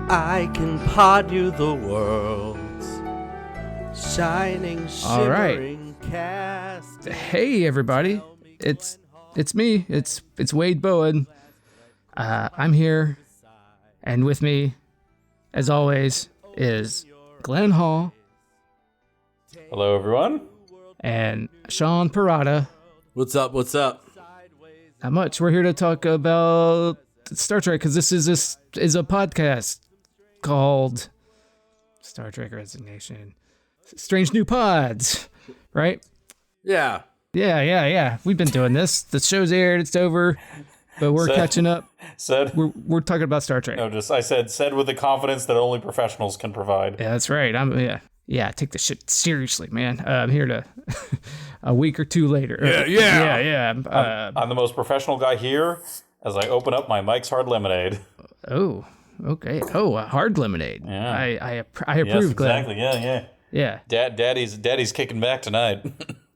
I can pod you the world's shining, shimmering cast. Hey everybody, it's me. It's Wade Bowen. I'm here, and with me, as always, is Glenn Hall. Hello, everyone. And Sean Parada. What's up? What's up? Not much. We're here to talk about Star Trek because this is a podcast called Star Trek Resignation. Strange New Pods, right? Yeah. Yeah. We've been doing this. The show's aired. It's over, but we're catching up. We're talking about Star Trek. No, I said with the confidence that only professionals can provide. Yeah, that's right. Yeah, take this shit seriously, man. I'm here to a week or two later. Yeah. I'm the most professional guy here as I open up my Mike's Hard Lemonade. Oh, okay. Oh, a hard lemonade. Yeah. I approve, yes, Glenn. Exactly, yeah. Daddy's kicking back tonight.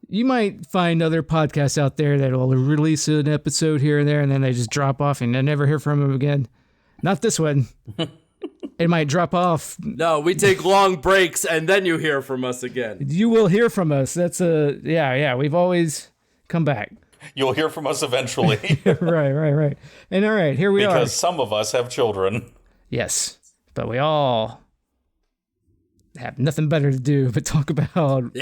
You might find other podcasts out there that will release an episode here and there, and then they just drop off and I never hear from them again. Not this one. It might drop off. No, we take long breaks and then you hear from us again. You will hear from us. That's yeah. We've always come back. You'll hear from us eventually. Right. And all right, here we are. Because some of us have children. Yes, but we all have nothing better to do but talk about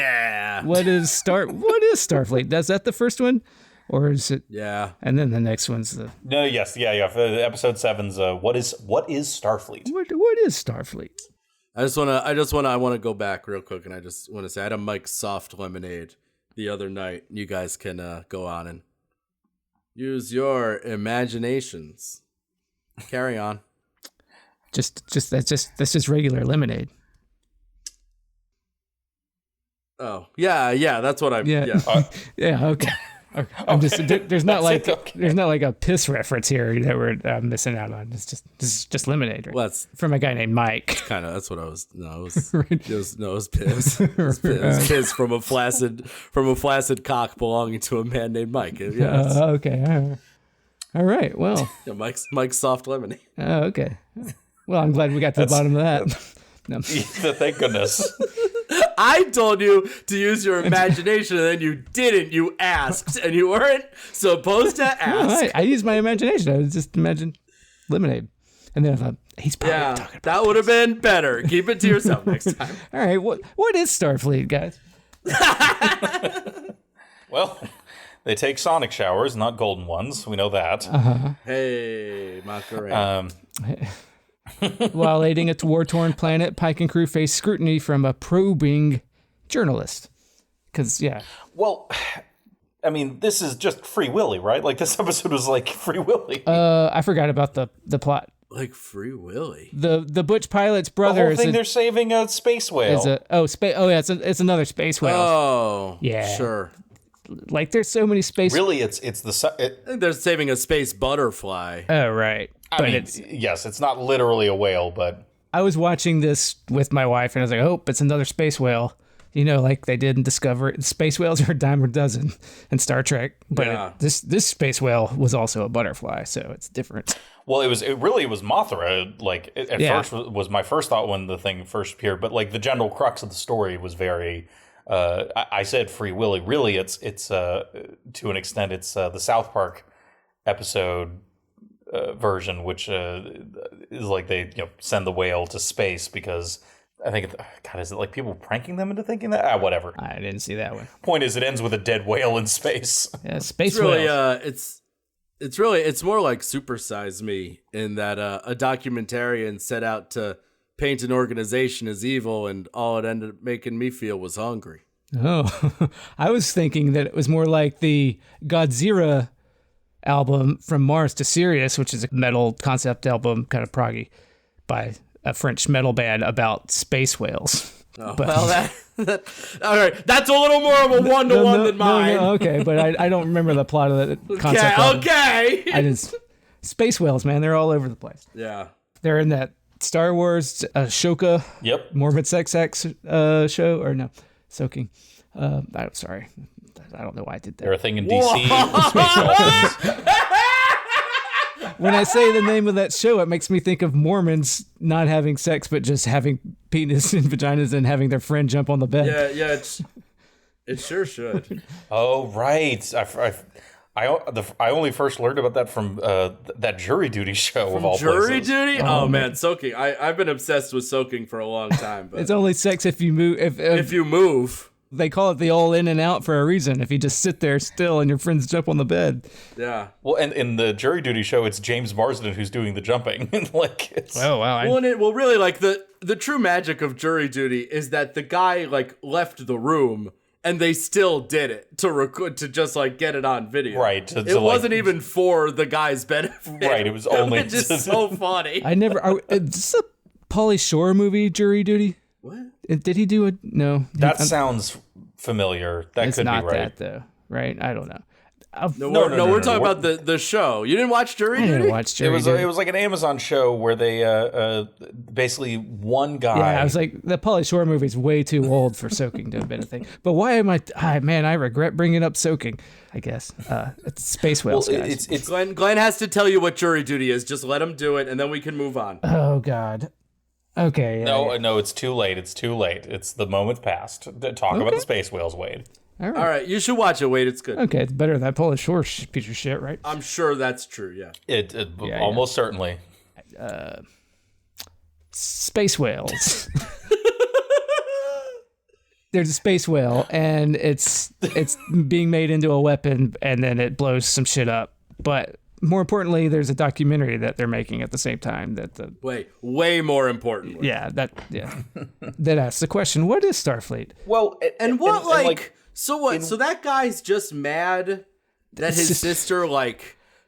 what is Starfleet? Is that the first one? Or is it? Yeah. And then the next one's the... No, yes, yeah. Episode 7's what is Starfleet? What is Starfleet? I want to go back real quick, and I just want to say I had a Mike's Soft Lemonade the other night. You guys can go on and use your imaginations. Carry on. That's just regular lemonade. Oh yeah, that's what I yeah. Okay. I'm just there's not like a piss reference here that we're missing out on. It's just lemonade, right? Well, that's from a guy named Mike. Kind of. That's what I was. No, it was piss. It was piss from a flaccid cock belonging to a man named Mike. Yes. Okay. All right. Well, yeah, Mike's Soft Lemonade. Oh, okay. Well, I'm glad we got to the bottom of that. No. Thank goodness. I told you to use your imagination, and then you didn't. You asked, and you weren't supposed to ask. No, I used my imagination. I just imagined lemonade, and then I thought he's probably talking about that. Would have been better. Keep it to yourself next time. All right. What is Starfleet, guys? Well, they take sonic showers, not golden ones. We know that. Uh-huh. Hey, Macarena. While aiding a war-torn planet, Pike and crew face scrutiny from a probing journalist. Because, yeah. Well, I mean, this is just Free Willy, right? Like, this episode was like Free Willy. I forgot about the plot. Like Free Willy? The Butch pilot's brother. The whole thing, they're saving a space whale. It's another space whale. Oh, yeah. Sure. Like, there's so many space... Really, I think they're saving a space butterfly. Oh, right. I mean, yes, it's not literally a whale, but... I was watching this with my wife, and I was like, oh, it's another space whale. You know, like they did in Discovery. Space whales are a dime a dozen in Star Trek. But this space whale was also a butterfly, so it's different. Well, it really was Mothra. Like, at first was my first thought when the thing first appeared. But, like, the general crux of the story was very... I said Free Willy. Really, it's to an extent, it's the South Park episode... version, which is like they send the whale to space because I think is it like people pranking them into thinking that? Whatever. I didn't see that one. Point is, it ends with a dead whale in space. Yeah, space it's really, whales. It's more like Super Size Me in that a documentarian set out to paint an organization as evil, and all it ended up making me feel was hungry. Oh, I was thinking that it was more like the Godzilla album From Mars to Sirius, which is a metal concept album, kind of proggy, by a French metal band about space whales. Oh, well, that all right. That's a little more of a one-to-one than mine. No, okay, but I don't remember the plot of the concept album. Okay. Space whales, man, they're all over the place. Yeah. They're in that Star Wars Ashoka Morbid Sex show, or no, Soaking. I'm sorry. I don't know why I did that. They're a thing in DC. Space when I say the name of that show, it makes me think of Mormons not having sex, but just having penis and vaginas and having their friend jump on the bed. Yeah, it sure should. Oh, right. I only first learned about that from that Jury Duty show of all Jury places. Duty? Oh, man, soaking. I've been obsessed with soaking for a long time. But It's only sex if you move. if you move. They call it the all in and out for a reason. If you just sit there still and your friends jump on the bed. Yeah. Well, and in the Jury Duty show, it's James Marsden who's doing the jumping. Like, it's... Oh, wow. Well, really, like, the true magic of Jury Duty is that the guy, like, left the room and they still did it to just, like, get it on video. Right. It wasn't even for the guy's benefit. Right, it was only... Which is so funny. I never... Is this a Pauly Shore movie, Jury Duty? What? Did he do it? No. That sounds familiar. That could be right. It's not that, though, right? I don't know. No, we're talking about the show. You didn't watch Jury Duty? I didn't watch Jury Duty. It was like an Amazon show where they basically one guy. Yeah, I was like, the Pauly Shore movie is way too old for soaking to have been a thing. But why am I? Man, I regret bringing up soaking. I guess it's space whales, guys. It's Glenn has to tell you what Jury Duty is. Just let him do it, and then we can move on. Oh God. Okay. No, it's too late. It's too late. It's the moment past. Talk about the space whales, Wade. All right, you should watch it, Wade. It's good. Okay, it's better than that Pauly Shore piece of shit, right? I'm sure that's true, yeah. It almost certainly. Space whales. There's a space whale, and it's being made into a weapon, and then it blows some shit up. But more importantly, there's a documentary that they're making at the same time way more importantly. That asks the question, what is Starfleet? Well, so that guy's just mad that his sister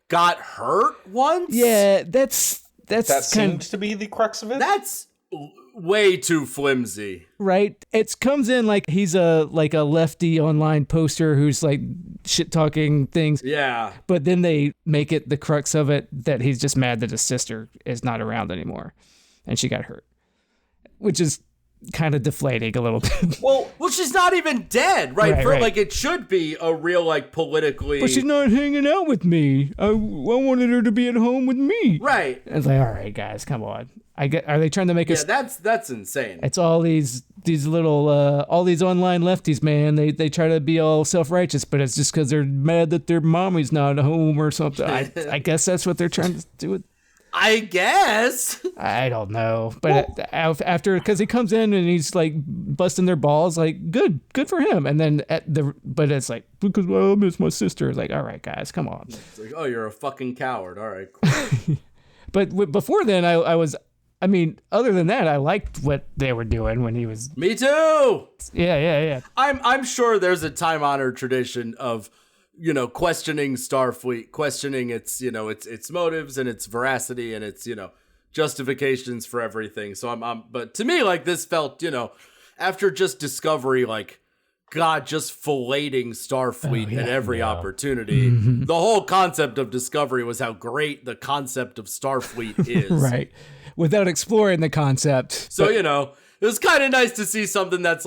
got hurt once? Yeah, that seems to be the crux of it. That's way too flimsy. Right? It comes in like he's a lefty online poster who's like shit talking things. Yeah. But then they make it the crux of it that he's just mad that his sister is not around anymore and she got hurt. Which is kind of deflating a little bit. Well, she's not even dead, right? Right. Like, it should be a real, politically... But she's not hanging out with me. I wanted her to be at home with me. Right. It's like, all right, guys, come on. Are they trying to make us... Yeah, that's insane. It's all these little, all these online lefties, man. They try to be all self-righteous, but it's just because they're mad that their mommy's not home or something. I guess that's what they're trying to do with... I guess. I don't know. But after, because he comes in and he's like busting their balls, like, good for him. And then but it's like, because I miss my sister. It's like, all right, guys, come on. It's like, oh, you're a fucking coward. All right, cool. But before then, I mean, other than that, I liked what they were doing when he was. Me too. Yeah. I'm sure there's a time-honored tradition of, questioning Starfleet, questioning its motives and its veracity and its, justifications for everything. So but to me, this felt, after just Discovery, God just filleting Starfleet at every opportunity. Mm-hmm. The whole concept of Discovery was how great the concept of Starfleet is. Right. Without exploring the concept. So, it was kind of nice to see something that's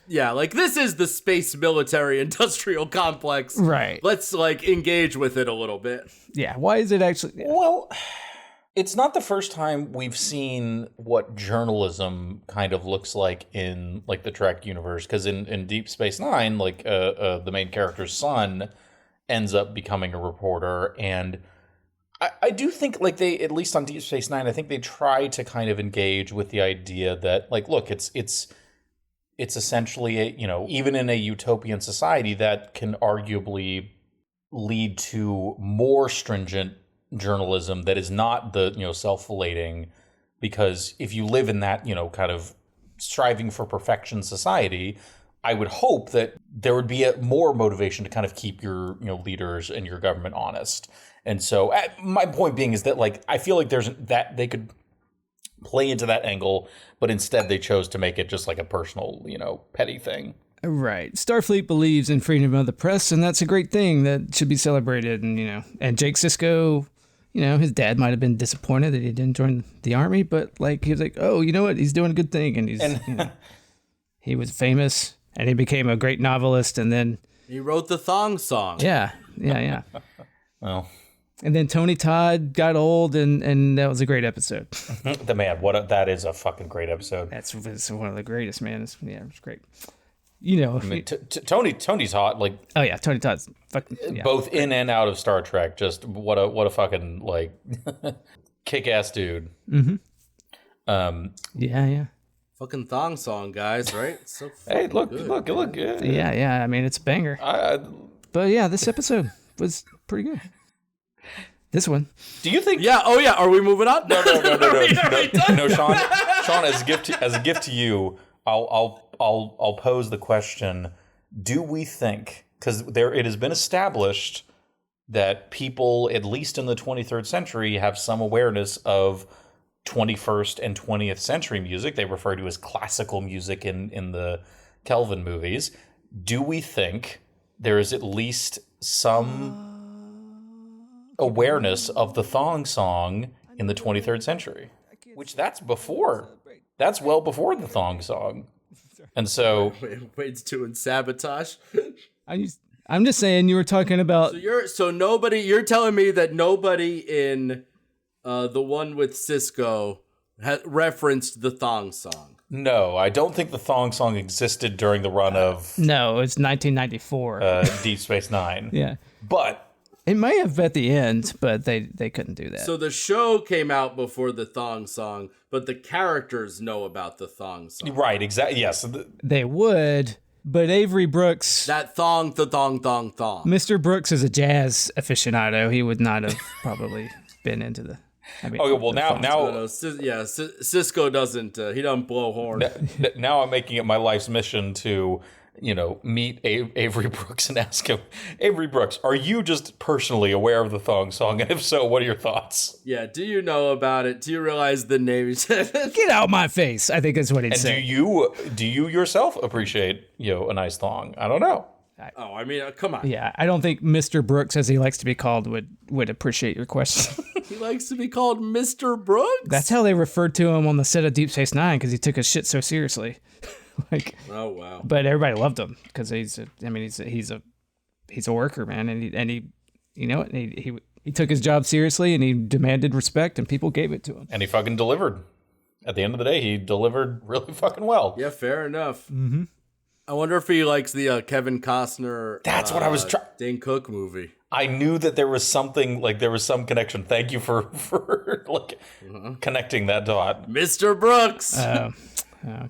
Yeah, this is the space military industrial complex. Right. Let's engage with it a little bit. Yeah, why is it actually... Yeah. Well, it's not the first time we've seen what journalism kind of looks like in the Trek universe, because in Deep Space Nine, the main character's son ends up becoming a reporter, and I do think they, at least on Deep Space Nine, I think they try to kind of engage with the idea that look, it's essentially even in a utopian society that can arguably lead to more stringent journalism that is not the self-flating, because if you live in that kind of striving for perfection society, I would hope that there would be more motivation to kind of keep your leaders and your government honest. And so my point being is that I feel like there's that they could play into that angle, but instead they chose to make it just a personal, petty thing. Right. Starfleet believes in freedom of the press, and that's a great thing that should be celebrated. And, and Jake Sisko, his dad might have been disappointed that he didn't join the army, but he was like, oh, you know what? He's doing a good thing. And he was famous and he became a great novelist. And then he wrote the thong song. Yeah. Well, And then Tony Todd got old, and that was a great episode. The man, that is a fucking great episode. That's one of the greatest, man. It's great. You know, I mean, Tony Todd, like, oh yeah, Tony Todd's fucking both in and out of Star Trek. Just what a fucking like kick-ass dude. Yeah. Fucking thong song, guys, right? So Hey, look good. Yeah. I mean, it's a banger. But yeah, this episode was pretty good. This one. Do you think? Yeah. Oh yeah. Are we moving on? No, Sean. Sean, as a gift to you, I'll pose the question: do we think, because it has been established that people, at least in the 23rd century, have some awareness of 21st and 20th century music. They refer to as classical music in the Kelvin movies. Do we think there is at least some awareness of the thong song in the 23rd century? Which that's well before the thong song. And so Wade's doing sabotage. I'm just saying, you were talking about. So nobody. You're telling me that nobody in the one with Cisco referenced the thong song. no, I don't think the thong song existed during the run of No, it's 1994. Deep Space Nine. Yeah. But It may have at the end, but they couldn't do that. So the show came out before the thong song, but the characters know about the thong song. right, exactly. Yes. They would, but Avery Brooks, That thong, the thong, thong, thong. Mr. Brooks is a jazz aficionado. He would not have probably been into the. I mean, Okay, well now Cisco doesn't. He doesn't blow horn. now I'm making it my life's mission to, meet Avery Brooks and ask him, Avery Brooks, are you just personally aware of the thong song? And if so, what are your thoughts? Yeah. Do you know about it? Do you realize the name? get out my face. I think that's what he'd And say. do you yourself appreciate, a nice thong? I don't know. Oh, I mean, come on. Yeah, I don't think Mr. Brooks, as he likes to be called, would appreciate your question. He likes to be called Mr. Brooks. That's how they referred to him on the set of Deep Space Nine, because he took his shit so seriously. Oh wow. But everybody loved him because he's a worker, man, and he took his job seriously and he demanded respect, and people gave it to him. And he fucking delivered. At the end of the day, he delivered really fucking well. Yeah, fair enough. Mm-hmm. I wonder if he likes the Kevin Costner. That's what I was trying. Dane Cook movie. I knew that there was something, there was some connection. Thank you for connecting that dot. Mr. Brooks. Okay.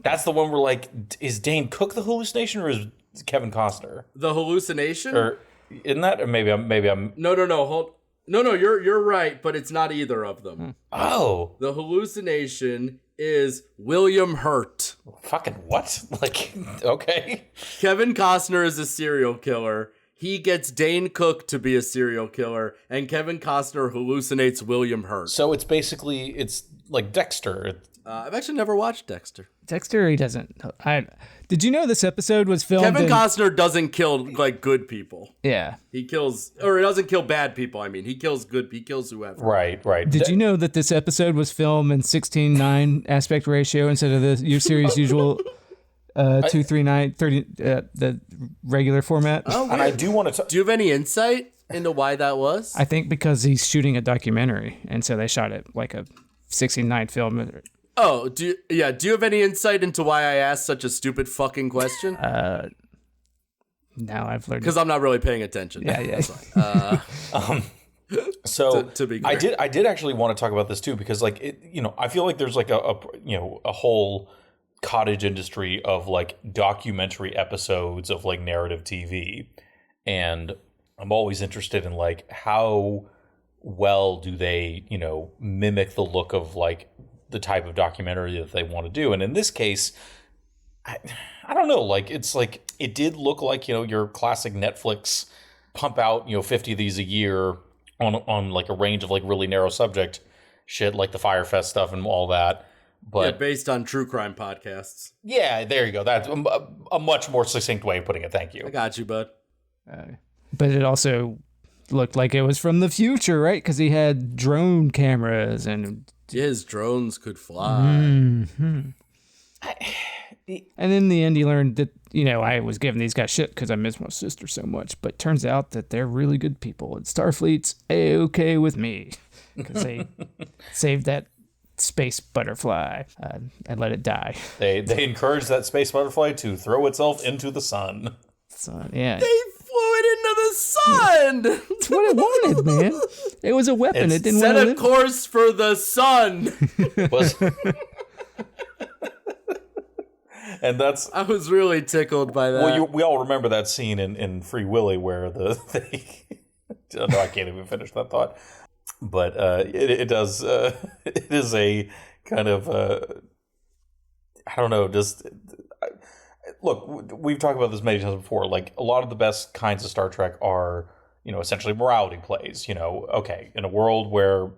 That's the one where is Dane Cook the hallucination or is Kevin Costner? The hallucination? Or isn't that? Or maybe I'm. No. No. You're right, but it's not either of them. Oh, The hallucination is William Hurt. fucking what? Okay. Kevin Costner is a serial killer. He gets Dane Cook to be a serial killer, and Kevin Costner hallucinates William Hurt. So it's like Dexter. I've actually never watched Dexter. Dexter, he doesn't. Did you know this episode was filmed? Kevin Costner doesn't kill good people. Yeah. He kills, or he doesn't kill bad people. I mean, he kills he kills whoever. Right. Did you know that this episode was filmed in 16:9 aspect ratio instead of your series usual 2:3:9 30 the regular format? Oh, and I do want to. Do you have any insight into why that was? I think because he's shooting a documentary, and so they shot it like a 16:9 film. Oh, do you have any insight into why I asked such a stupid fucking question? Now I've learned Because I'm not really paying attention. Yeah. So to be clear. I did actually want to talk about this too, because I feel like there's a whole cottage industry of documentary episodes of narrative TV, and I'm always interested in how well do they mimic the look of the type of documentary that they want to do. And in this case, I don't know, it did look like your classic Netflix pump out 50 of these a year on a range of really narrow subject shit, like the Firefest stuff and all that. But based on true crime podcasts. Yeah, there you go. That's a much more succinct way of putting it. Thank you. I got you, bud. But it also looked like it was from the future, right? Because he had drone cameras and his drones could fly. Mm-hmm. And in the end, you learned that, I was giving these guys shit because I miss my sister so much. But turns out that they're really good people. And Starfleet's A-okay with me because they saved that space butterfly and let it die. They encouraged that space butterfly to throw itself into the sun. Yeah. They flew it into the sun. That's what it wanted, man. It was a weapon. It didn't want to set a live. course for the sun. And that's... I was really tickled by that. Well, we all remember that scene in Free Willy where no, I can't even finish that thought. But it does. It is a kind of I don't know. Look, we've talked about this many times before. Like, a lot of the best kinds of Star Trek are, essentially morality plays. Okay, in a world where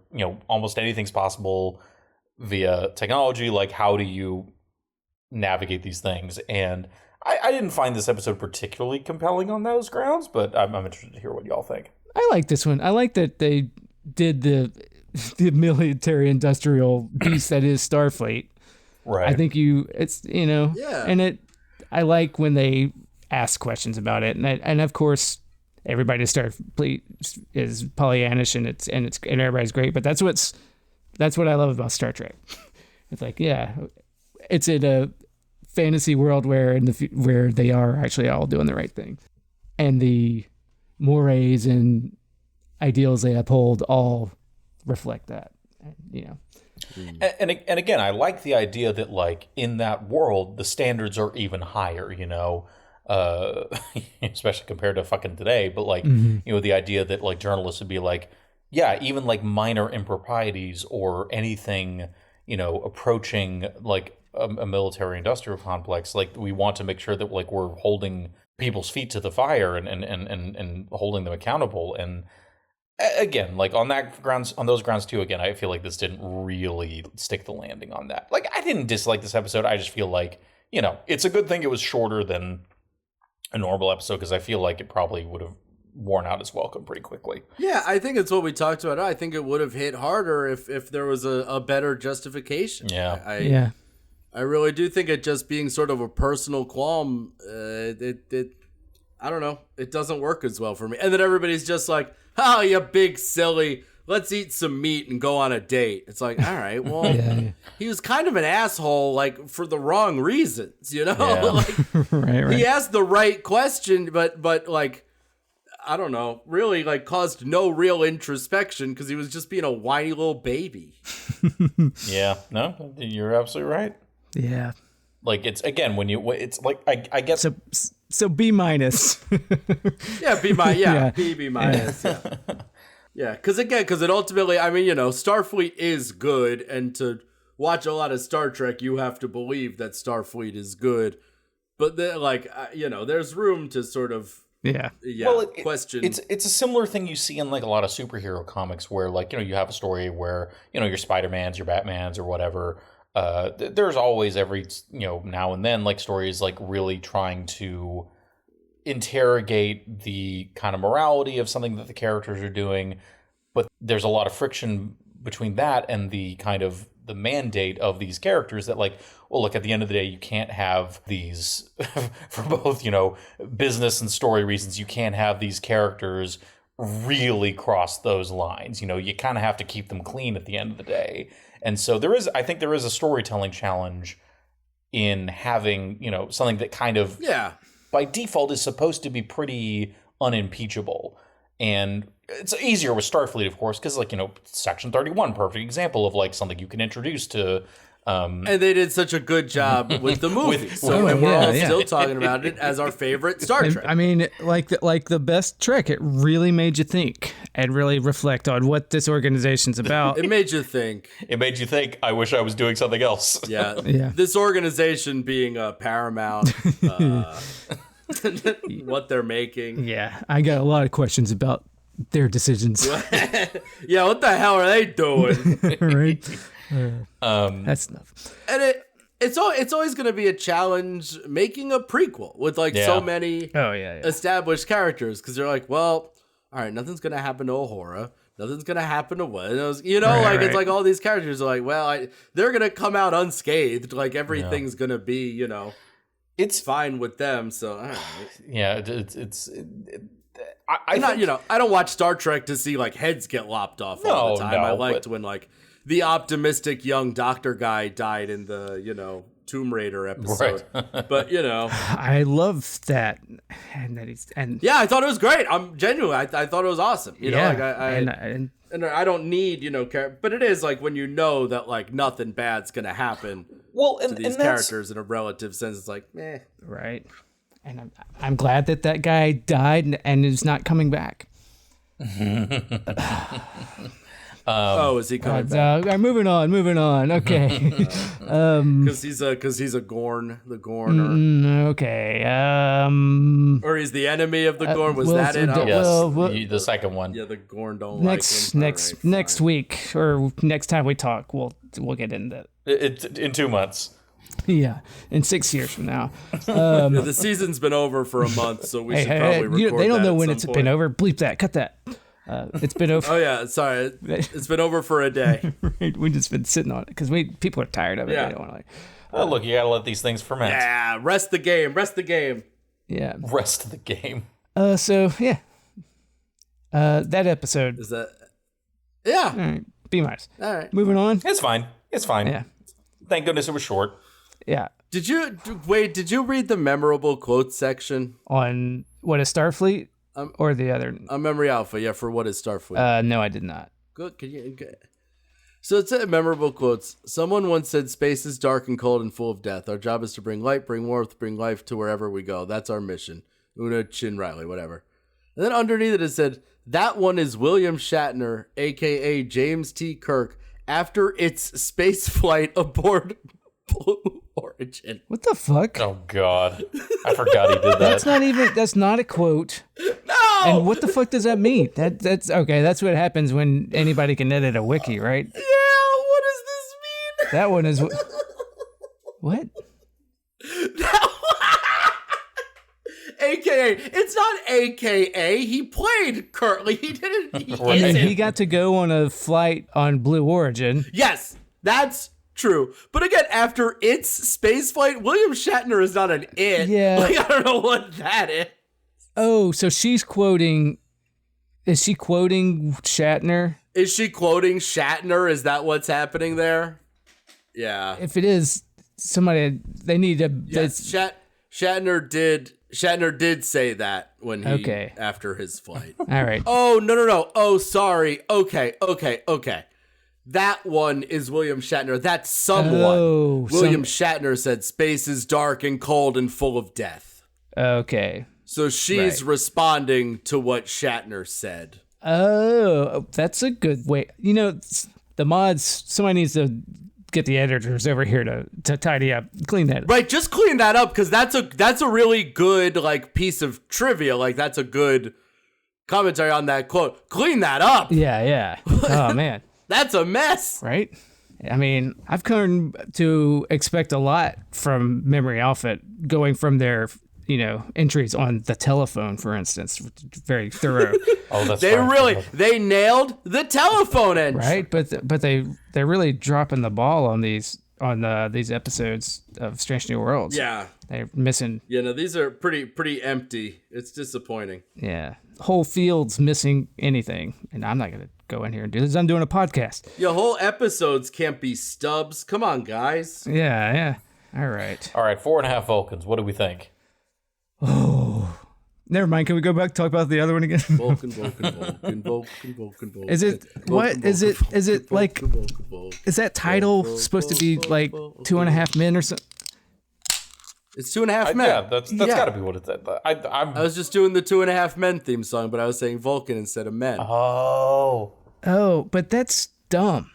almost anything's possible via technology, like, how do you navigate these things? And I didn't find this episode particularly compelling on those grounds, but I'm interested to hear what y'all think. I like this one. I like that they did the military industrial beast that is Starfleet. Right. I think Yeah. And I like when they ask questions about it, and of course everybody at Starfleet is Pollyannish and everybody's great, but that's what I love about Star Trek. It's like, yeah, it's in a fantasy world where where they are actually all doing the right thing, and the mores and ideals they uphold all reflect that. And again, I like the idea that, like, in that world, the standards are even higher, especially compared to fucking today. But, like, the idea that, like, journalists would be like, yeah, even, like, minor improprieties or anything, approaching, like, a military industrial complex, like, we want to make sure that, like, we're holding people's feet to the fire and holding them accountable. And again, like, on those grounds too, again, I feel like this didn't really stick the landing on that. Like, I didn't dislike this episode. I just feel like, it's a good thing it was shorter than a normal episode, because I feel like it probably would have worn out its welcome pretty quickly. Yeah, I think it's what we talked about. I think it would have hit harder if there was a better justification. Yeah. I really do think it just being sort of a personal qualm, I don't know, it doesn't work as well for me. And then everybody's just like, oh, you big silly, let's eat some meat and go on a date. It's like, all right, well, he was kind of an asshole, like, for the wrong reasons, Yeah. Like, right. He asked the right question, but like, I don't know, really, like, caused no real introspection because he was just being a whiny little baby. Yeah, no, you're absolutely right. Yeah. Like, it's, again, it's like, I guess. So B minus. Yeah, B minus. Yeah, because it ultimately, I mean, Starfleet is good, and to watch a lot of Star Trek, you have to believe that Starfleet is good. But there's room to sort of question. It's a similar thing you see in, like, a lot of superhero comics where, like, you have a story where your Spider-Mans, your Batmans, or whatever. There's always every now and then, like, stories, like, really trying to interrogate the kind of morality of something that the characters are doing, but there's a lot of friction between that and the kind of the mandate of these characters that, like, well, look, at the end of the day, you can't have these for both business and story reasons, you can't have these characters really cross those lines. You kind of have to keep them clean at the end of the day. And so I think there is a storytelling challenge in having, something that kind of, by default, is supposed to be pretty unimpeachable. And it's easier with Starfleet, of course, because, like, Section 31, perfect example of, like, something you can introduce to. And they did such a good job with the movie. And we're all still talking about it as our favorite Star Trek. I mean, like the best Trek, it really made you think and really reflect on what this organization's about. It made you think. It made you think, I wish I was doing something else. Yeah. This organization being Paramount, what they're making. Yeah, I got a lot of questions about their decisions. Yeah, what the hell are they doing? Right? That's enough. And it's always going to be a challenge making a prequel with, like, so many established characters, because they're like, well, all right, nothing's going to happen to Uhura. Nothing's going to happen to Wes. It's like all these characters are like, well, they're going to come out unscathed. Like, everything's going to be, It's fine with them. So all right. yeah, I not, think, you know, I don't watch Star Trek to see like heads get lopped off all the time. No, I liked when like the optimistic young doctor guy died in the, you know, Tomb Raider episode. Right. But, you know, I love that. And that he's, and yeah, I thought it was great. I'm genuine. I thought it was awesome. You know, like and I don't need, you know, but it is like when you know that like nothing bad's going to happen to these characters in a relative sense. It's like, meh. right. And I'm glad that guy died and is not coming back. Is he coming back? Moving on. Okay. Because he's a Gorn, the Gorn, okay. or he's the enemy of the Gorn. Was well, that it? yes, the second one. Yeah, the Gorn don't next like him. next week or next time we talk, we'll get into that. It's in 2 months. Yeah, in 6 years from now. Yeah, the season's been over for a month, so we should probably record they don't that know at when some it's point. been over. Bleep that. Cut that. It's been over. Oh yeah, sorry. It's been over for a day. We just been sitting on it because people are tired of it. Yeah. They don't want to like. Oh, look, you gotta let these things ferment. Yeah, rest the game. Yeah. Rest of the game. So yeah. That episode. Is that? Yeah. All right. B-. All right. Moving on. It's fine. Yeah. Thank goodness it was short. Yeah. Did you read the memorable quotes section On what is Starfleet or the other? on Memory Alpha? Yeah, for what is Starfleet? No, I did not. Good. Good. So it's a memorable quotes. Someone once said, "Space is dark and cold and full of death. Our job is to bring light, bring warmth, bring life to wherever we go. That's our mission." Una Chin Riley, whatever. And then underneath it said, "That one is William Shatner, aka James T. Kirk, after its space flight aboard Blue Origin." What the fuck? Oh God, I forgot he did that. That's not a quote. No. And what the fuck does that mean? That's okay. That's what happens when anybody can edit a wiki, right? Yeah. What does this mean? That one is what? AKA, it's not AKA. He played Kirk. He didn't. He Right. And isn't. he got to go on a flight on Blue Origin. Yes, that's true. But again, after its space flight, William Shatner is not an it. Yeah. Like, I don't know what that is. Oh, so she's quoting. Is she quoting Shatner? Is she quoting Shatner? Is that what's happening there? Yeah. If it is, they need to. Yes, Shatner did say that when he after his flight. All right. Oh, no. Oh, sorry. Okay. That one is William Shatner. That's someone. Oh, William Shatner said space is dark and cold and full of death. Okay. So she's responding to what Shatner said. Oh, that's a good way. You know, the mods, somebody needs to get the editors over here to tidy up, clean that up. Right, just clean that up because that's a really good like piece of trivia. Like that's a good commentary on that quote. Clean that up. Yeah. Oh, man. That's a mess. Right? I mean, I've come to expect a lot from Memory Alpha going from their, entries on the telephone, for instance. Very thorough. Oh, that's They nailed the telephone entry. Right? But they're really dropping the ball on these episodes of Strange New Worlds. Yeah. They're missing. These are pretty empty. It's disappointing. Yeah. Whole field's missing anything. And I'm not going to go in here and do this. I'm doing a podcast. Your whole episodes can't be stubs. Come on, guys. Yeah. All right. 4.5 Vulcans. What do we think? Oh, never mind. Can we go back and talk about the other one again? Vulcan. Is it what? Is it like? Is that title supposed to be like 2.5 Men or something? It's 2.5 Men. Yeah, that's got to be what it's at. I was just doing the 2.5 Men theme song, but I was saying Vulcan instead of men. Oh, but that's dumb.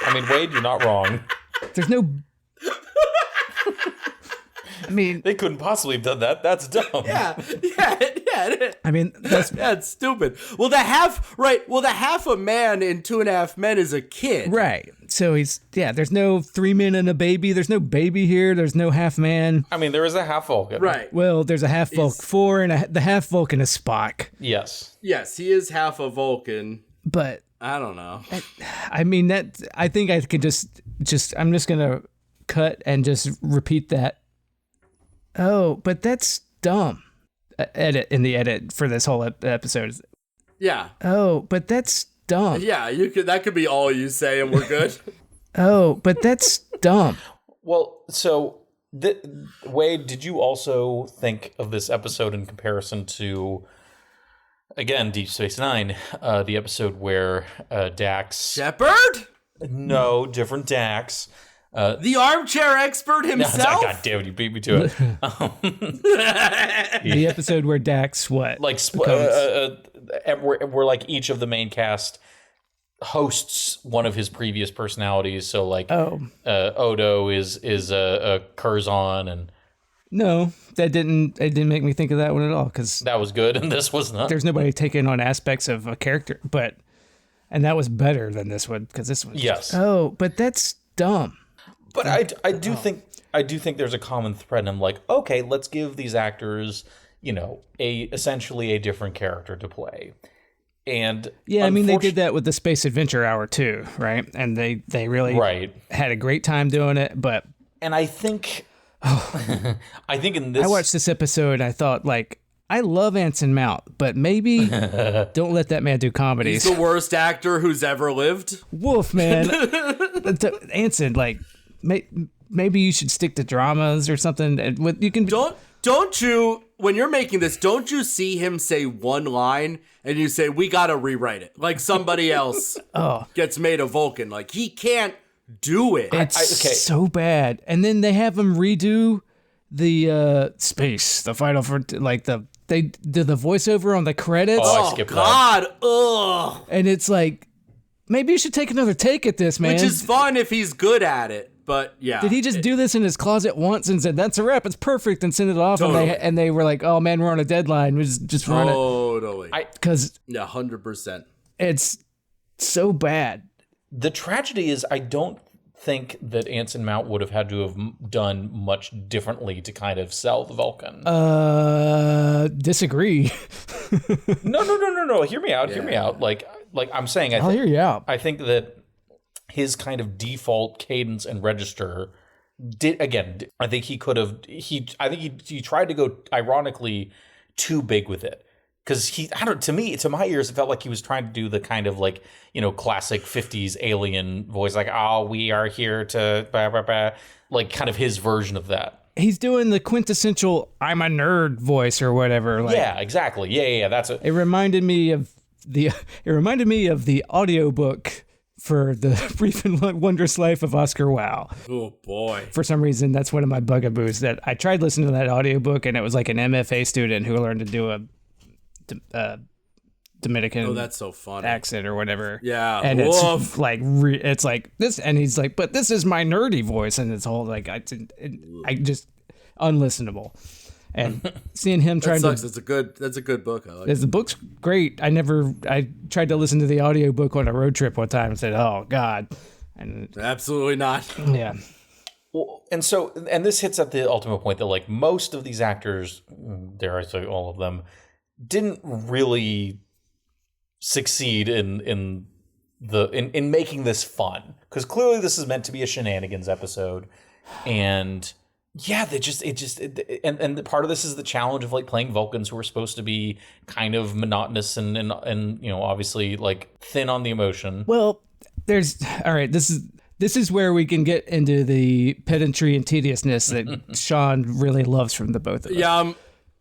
I mean, Wade, you're not wrong. There's no. I mean, They couldn't possibly have done that. That's dumb. Yeah, it is. I mean, that's That's stupid. Well, the half a man in 2.5 Men is a kid. right. So there's no 3 men and a baby. There's no baby here. There's no half man. I mean, there is a half Vulcan. Right. Well, there's a half Vulcan and the half Vulcan is Spock. Yes. Yes, he is half a Vulcan. But I don't know. I mean I think I could just I'm just gonna cut and just repeat that. Oh, but that's dumb. Edit for this whole episode. Yeah. Oh, but that's dumb. Yeah, that could be all you say and we're good. Oh, but that's dumb. Well, so Wade, did you also think of this episode in comparison to, again, Deep Space Nine, the episode where Dax... Shepard? No, different Dax. The armchair expert himself? God damn it, you beat me to it. The episode where Dax, what? Like, where like each of the main cast hosts one of his previous personalities. So like, Odo is Curzon, and no, it didn't make me think of that one at all, because that was good, and this was not. There's nobody taking on aspects of a character, and that was better than this one, because this was yes. But that's dumb. But I do think there's a common thread. I'm like, okay, let's give these actors, essentially a different character to play. And yeah, I mean, they did that with the Space Adventure Hour too, right? And they really had a great time doing it. But I think in this, I watched this episode and I thought, like, I love Anson Mount, but maybe don't let that man do comedies. He's the worst actor who's ever lived. Woof, man. Anson, like, maybe you should stick to dramas or something. You can don't you, when you're making this, don't you see him say one line and you say, we gotta rewrite it, like somebody else gets made a Vulcan? Like, he can't do it. It's so bad. And then they have him redo the the final for like they did the voiceover on the credits. I skipped God, that. ugh. And it's like, maybe you should take another take at this, man. Which is fun if he's good at it. But yeah. Did he just do this in his closet once and said, that's a wrap, it's perfect, and send it off? Totally. And they were like, oh man, we're on a deadline. We just run it. Totally. Because 100%. It's so bad. The tragedy is, I don't think that Anson Mount would have had to have done much differently to kind of sell the Vulcan. Disagree. No. Hear me out. Yeah. Hear me out. Like I'm saying, I'll hear you out. I think that his kind of default cadence and register I think he could have, I think he tried to go ironically too big with it. Because to my ears, it felt like he was trying to do the kind of like, classic 50s alien voice, like, oh, we are here to, blah, blah, blah, like kind of his version of that. He's doing the quintessential I'm a nerd voice or whatever. Like, yeah, exactly. Yeah. That's it. It reminded me of the audiobook for The Brief and Wondrous Life of Oscar Wilde. Oh, boy. For some reason, that's one of my bugaboos, that I tried listening to that audiobook, and it was like an MFA student who learned to do a Dominican that's so funny. accent or whatever. Yeah. And it's like, it's like this, and he's like, but this is my nerdy voice, and it's all like, I just unlistenable. And seeing him trying to... That's a good book. I like it. The book's great. I tried to listen to the audiobook on a road trip one time and said, oh, God. And absolutely not. Yeah. Well, and this hits at the ultimate point that, like, most of these actors, dare I say all of them, didn't really succeed in making this fun. Because clearly this is meant to be a shenanigans episode. And... yeah, and part of this is the challenge of like playing Vulcans who are supposed to be kind of monotonous and obviously like thin on the emotion. Well, all right. This is where we can get into the pedantry and tediousness that Sean really loves from the both of us. Yeah,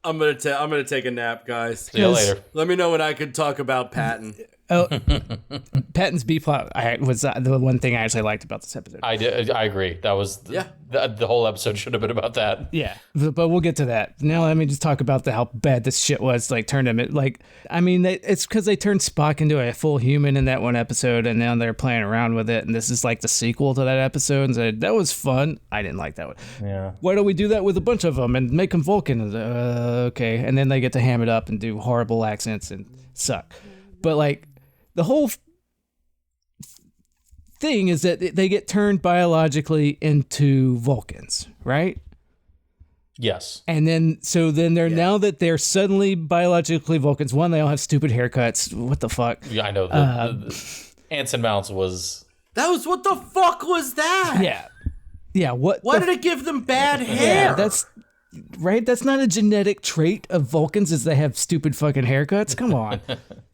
I'm gonna take a nap, guys. See you later. Let me know when I can talk about Patton. Oh, Patton's B plot was the one thing I actually liked about this episode. I agree. That was the whole episode should have been about that. Yeah, but we'll get to that. Now let me just talk about how bad this shit was. Like, turned him it's because they turned Spock into a full human in that one episode, and now they're playing around with it, and this is like the sequel to that episode. And said that was fun. I didn't like that one. Yeah. Why don't we do that with a bunch of them and make them Vulcan? Okay, and then they get to ham it up and do horrible accents and suck. But like. The whole thing is that they get turned biologically into Vulcans, right? Yes. And then now that they're suddenly biologically Vulcans, one, they all have stupid haircuts. What the fuck? Yeah, I know. The Anson Mounts was... That was, what the fuck was that? Yeah. Yeah, Why did it give them bad hair? Yeah, that's right. That's not a genetic trait of Vulcans, is they have stupid fucking haircuts. Come on.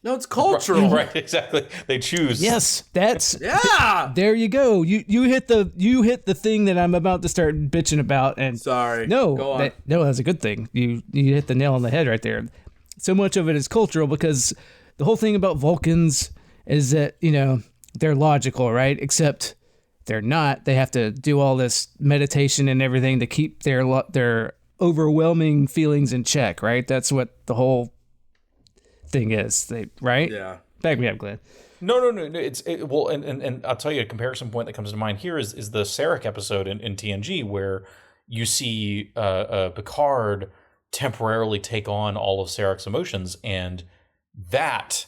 No, it's cultural. Right, exactly. They choose. Yes, that's Yeah. there you go. You hit the thing that I'm about to start bitching about. And Sorry. no, Go on. that's a good thing. You hit the nail on the head right there. So much of it is cultural because the whole thing about Vulcans is that, they're logical, right? Except they're not. They have to do all this meditation and everything to keep their overwhelming feelings in check, right? That's what the whole thing is. Right? Yeah. Back me up, Glenn. No. Well, and I'll tell you a comparison point that comes to mind here is the Sarek episode in TNG where you see Picard temporarily take on all of Sarek's emotions, and that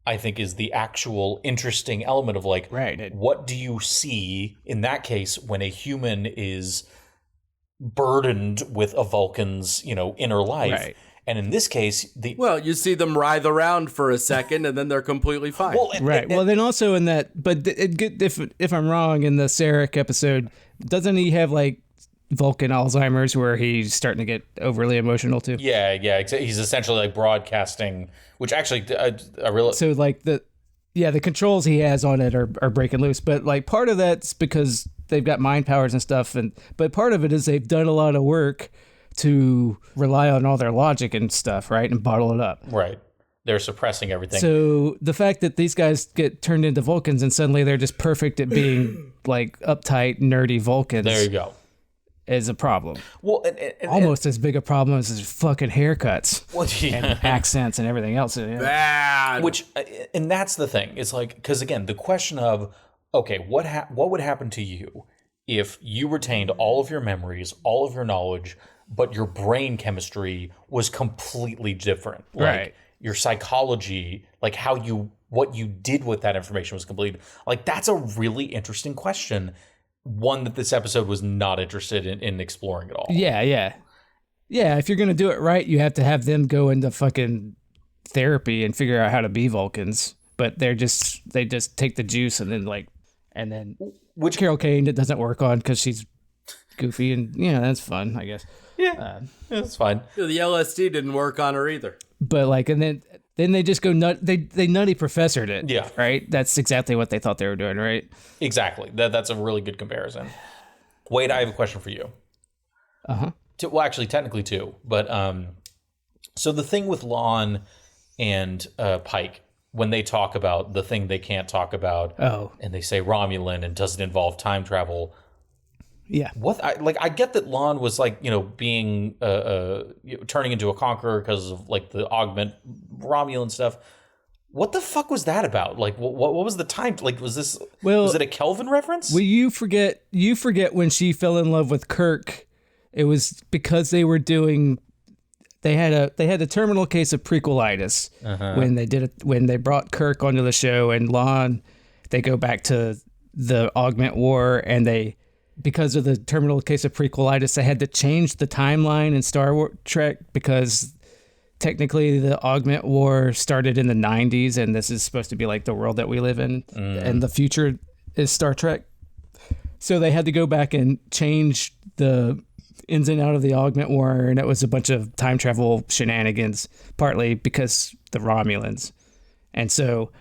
I think is the actual interesting element of like, right. What do you see in that case when a human is burdened with a Vulcan's, inner life? Right. And in this case, you see them writhe around for a second, and then they're completely fine. Right. Well, then also in that, but if I'm wrong, in the Sarek episode, doesn't he have like Vulcan Alzheimer's where he's starting to get overly emotional too? Yeah. He's essentially like broadcasting, which actually I really. So like the controls he has on it are breaking loose, but like part of that's because they've got mind powers and stuff, but part of it is they've done a lot of work to rely on all their logic and stuff, right, and bottle it up. Right. They're suppressing everything. So the fact that these guys get turned into Vulcans and suddenly they're just perfect at being like uptight, nerdy Vulcans. There you go. Is a problem. Well, almost as big a problem as his fucking haircuts and accents and everything else. Yeah. Bad. Which, and that's the thing. It's like, because again, the question of, okay, what would happen to you if you retained all of your memories, all of your knowledge, but your brain chemistry was completely different? Right. Like your psychology, like what you did with that information was completely, like that's a really interesting question. One that this episode was not interested in exploring at all. Yeah. If you're gonna do it right, you have to have them go into fucking therapy and figure out how to be Vulcans. But they just take the juice and then which Carol Kane it doesn't work on because she's goofy and that's fun, I guess. Yeah, that's fine. The LSD didn't work on her either. But then they just go nut. They nutty professored it. Yeah. Right. That's exactly what they thought they were doing. Right. Exactly. That's a really good comparison. Wade, I have a question for you. Well, actually, technically two. But so the thing with Lon and Pike, when they talk about the thing they can't talk about, and they say Romulan and doesn't involve time travel. Yeah. I get that Lon was like, being turning into a conqueror because of like the augment Romulan stuff. What the fuck was that about? Like, what was the time? Like, was it a Kelvin reference? Well, you forget when she fell in love with Kirk. It was because they had a terminal case of prequelitis when they brought Kirk onto the show, and Lon, they go back to the Augment War, and because of the terminal case of prequelitis, they had to change the timeline in Star Trek because technically the Augment War started in the 90s, and this is supposed to be like the world that we live in, and the future is Star Trek. So they had to go back and change the ins and out of the Augment War, and it was a bunch of time travel shenanigans, partly because the Romulans. And so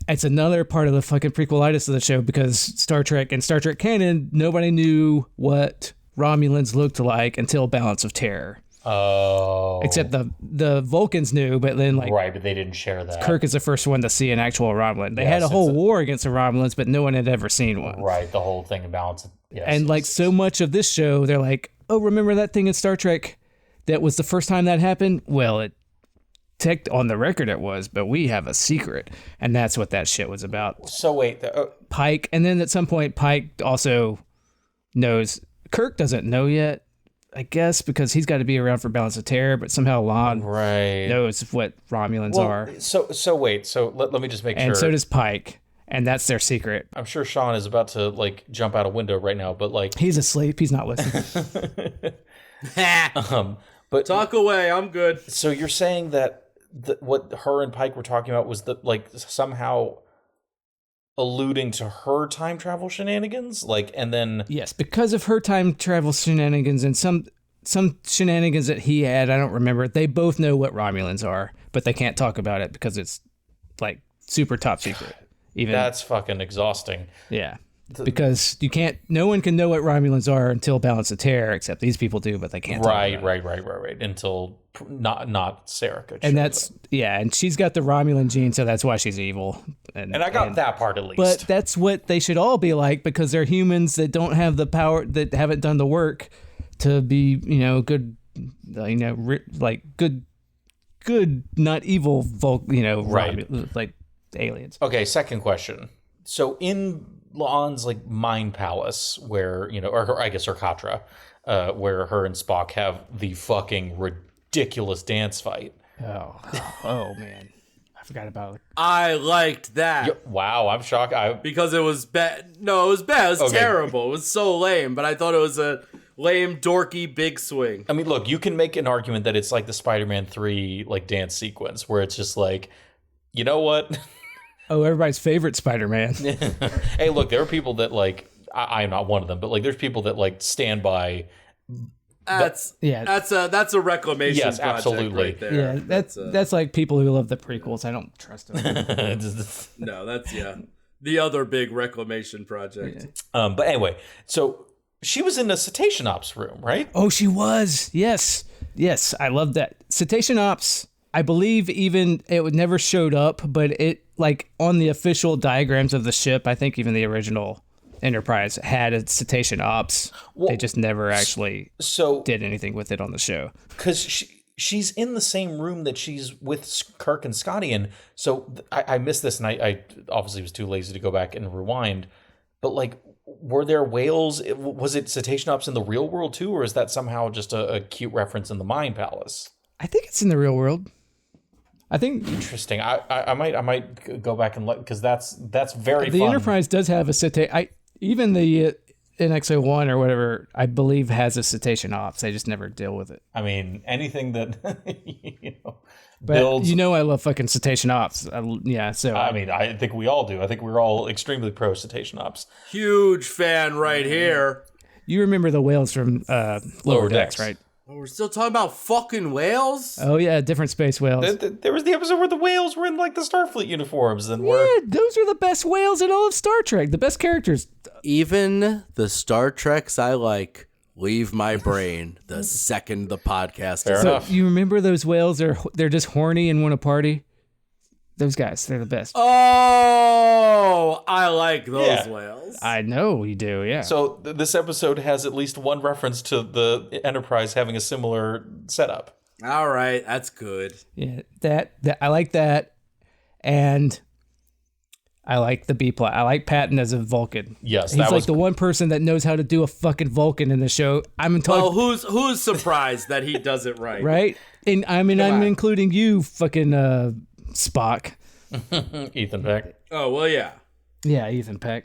it's another part of the fucking prequelitis of the show, because Star Trek and Star Trek canon, nobody knew what Romulans looked like until Balance of Terror. Oh. Except the Vulcans knew, but then right, but they didn't share that. Kirk is the first one to see an actual Romulan. They had a whole war against the Romulans, but no one had ever seen one. Right, the whole thing in Balance. Yes, and so much of this show, they're like, oh, remember that thing in Star Trek that was the first time that happened? Well, on the record it was, but we have a secret, and that's what that shit was about. So wait, Pike, and then at some point Pike also knows. Kirk doesn't know yet, I guess, because he's got to be around for Balance of Terror, but somehow Lon knows what Romulans are. So wait, let me just make sure. And so does Pike, and that's their secret. I'm sure Sean is about to jump out a window right now, but he's asleep. He's not listening. But talk away. I'm good. So you're saying that what her and Pike were talking about was that somehow alluding to her time travel shenanigans? Like, and then Yes, because of her time travel shenanigans and some shenanigans that he had, I don't remember. They both know what Romulans are, but they can't talk about it because it's like super top secret. Even that's fucking exhausting. yeah. Because you can't, no one can know what Romulans are until Balance of Terror, except these people do, but they can't. Right. Until not Sarah could. And that's, yeah, and she's got the Romulan gene, so that's why she's evil. And I got that part at least. But that's what they should all be like, because they're humans that don't have the power, that haven't done the work to be, good, like good, not evil, Right. like aliens. Okay, second question. So in La'an's like mind palace, where or I guess Katra, where her and Spock have the fucking ridiculous dance fight. Oh man, I forgot about it. I liked that. Wow, I'm shocked. Because it was bad. No, it was bad. It was terrible. It was so lame, but I thought it was a lame, dorky, big swing. I mean, look, you can make an argument that it's like the Spider-Man 3 like dance sequence where it's just like, you know what? Oh, everybody's favorite Spider-Man. Hey, look, there are people that like, I'm not one of them, but like there's people that like stand by. That's a reclamation Yes, project absolutely. right there. Yeah, that's like people who love the prequels. I don't trust them. No, that's the other big reclamation project. Yeah. But anyway, so she was in the Cetacean Ops room, right? Oh, she was. Yes. I love that. Cetacean Ops, I believe even it would never showed up, but it like on the official diagrams of the ship, I think even the original Enterprise had a Cetacean Ops. Well, they just never actually did anything with it on the show. Because she's in the same room that she's with Kirk and Scotty in. So I missed this, and I obviously was too lazy to go back and rewind. But like, were there whales? Was it Cetacean Ops in the real world too, or is that somehow just a cute reference in the Mind Palace? I think it's in the real world. I think interesting. I might go back and because that's very the fun. Enterprise does have a cetacean. Even the NX-01 or whatever, I believe, has a Cetacean Ops. They just never deal with it. I mean, anything that but builds. I love fucking Cetacean Ops. So I mean, I think we all do. I think we're all extremely pro Cetacean Ops. Huge fan right here. You remember the whales from Lower Decks, right? Oh, we're still talking about fucking whales? Oh, yeah, different space whales. There was the episode where the whales were in, like, the Starfleet uniforms. And those are the best whales in all of Star Trek. The best characters. Even the Star Treks I like leave my brain the second the podcast is enough. You remember those whales? They're just horny and want to party? Those guys, they're the best. Oh, I like those whales. I know you do, yeah. So this episode has at least one reference to the Enterprise having a similar setup. All right, that's good. Yeah, that I like that, and I like the B plot. I like Patton as a Vulcan. Yes, he's like the one person that knows how to do a fucking Vulcan in the show. Well, who's surprised that he does it right? Right, and I'm including you, fucking Spock. Ethan Peck. Oh well, yeah. Yeah, Ethan Peck.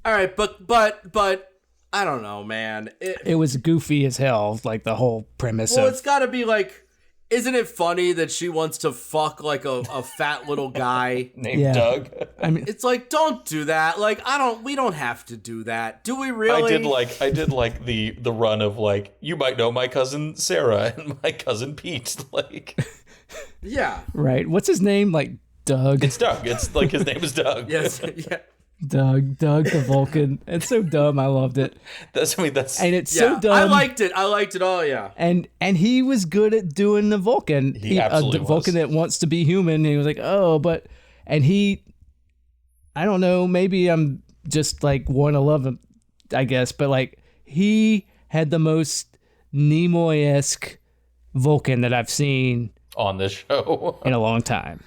All right, but I don't know, man. It was goofy as hell, like the whole premise. Well, it's got to be like, isn't it funny that she wants to fuck like a fat little guy named Doug? I mean, it's like, don't do that. Like, we don't have to do that. Do we really? I did like the run of like, you might know my cousin Sarah and my cousin Pete. Like, yeah, right. What's his name? Like Doug. It's Doug. It's like his name is Doug. Yes. Yeah. Doug the Vulcan. It's so dumb. I loved it. And it's so dumb. I liked it all. Yeah. And he was good at doing the Vulcan. He absolutely the Vulcan that wants to be human. And he was like, I don't know. Maybe I'm just like want to love him, I guess. But like he had the most Nimoy-esque Vulcan that I've seen on this show in a long time.